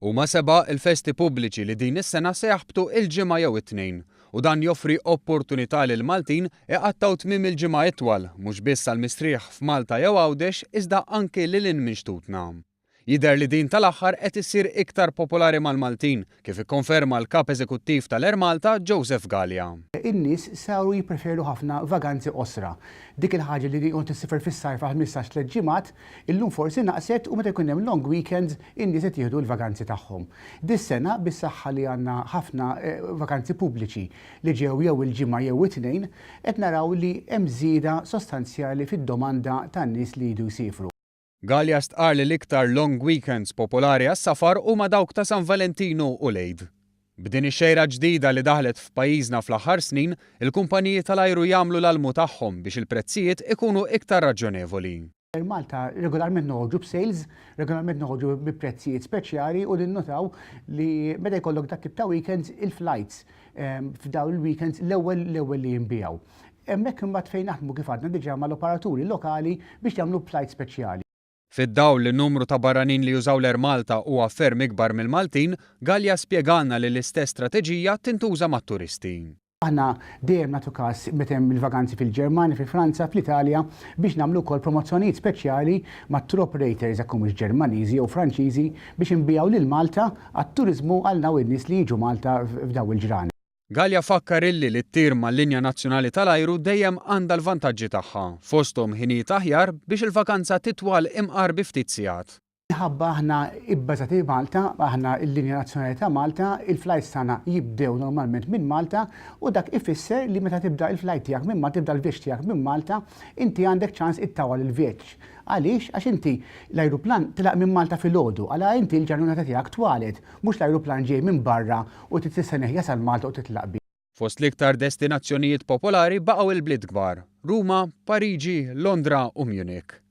Huma seba' il-festi pubbliċi li din is-sena se jaħbtu il-ġimgħa jew it-tnejn u dan joffri opportunità lil Maltin iqattaw tmiem il-ġimgħa itwal mhux biss għall-mistrieħ f'Malta jew Għawdex iżda anke lil hinn minn xtutna. Jidher li din tal-aħħar qed issir iktar popolari mal-Maltin kif ikkonferma l-kap eżekuttiv tal-Air Malta Joseph Gallia. In-nies saru jippreferu ħafna vaganzi qosra. Dik il-ħaġa li kont issiffer fis-sajf 15 ġimgħat, illum forsi naqset u meta jkun hemm long weekends in-nies qed jieħdu l-vaganzi tagħhom. Dis-sena bis-saħħa li għandna ħafna vakanzi pubbliċi li ġew jew il-ġimgħa jew it-tnejn qed naraw li hemm żieda sostanzjali fid-domanda tan-nies li jridu jsifru. Gallia stqar li l-iktar long weekends popolari għas-safar huma dawk ta' San Valentinu u l-Eid. B'din ix-xejra ġdida li daħlet f'pajjiżna fl-aħħar snin, il-kumpaniji tal-ajru jagħmlu l-almu tagħhom biex il-prezzijiet ikunu iktar raġonevoli. Malta regolarment noħorġu b'sales, regolarment noħorġu bi prezzijiet speċjali u ninnotaw li meta jkollok dak tip ta' weekends il-flights f'daw il-weekends l-ewwel li jinbijaw. Hemmhekk imbagħad fejn naħdmu kif għadna diġà mal-operaturi lokali biex jagħmlu flights speċjali. Fid-dawl li n-numru ta' barranin li jużaw l-Air Malta huwa ferm ikbar mill-Maltin, Gallia spjegana li l-istess strateġija tintuża mat-turisti. Aħna dejjem nagħtu każ meta hemm il-vakanzi fil-Ġermanja, fil-Franza, fl-Italja biex nagħmlu wkoll promozzjonijiet speċjali mat-tour operators jekk humiex Ġermaniżi jew Franċiżi biex inbijaw lil Malta għat-turiżmu għal naw in-nies li jiġu Malta f'daw il-ġrani. Gallia fakkar illi li t-tir mal-linja nazzjonali tal-ajru dejjem għandha l-vantaġġi tagħha, fosthom ħinijiet aħjar biex il-vakanza titwal imqar bi ftit sigħat. Minħabba aħna ibbażati Malta, aħna l-linja nazzjonali ta' Malta, il-flights tagħna jibdew normalment minn Malta u dak ifisser li meta tibda il-flight tiegħek minn Malta, tibda l-vjaġġ tiegħek minn Malta, inti għandek ċans ittawal il-vjaġġ. Għaliex? Għax inti l-ajruplan tilaq minn Malta filgħodu, għala inti l-ġurnata tiegħek twalet, mhux l-ajruplan ġej minn barra u titistenneħ jasal Malta u titlaq bi. Fost l-iktar destinazzjonijiet popolari baqgħu il-bliet kbar: Ruma, Pariġi, Londra u Munich.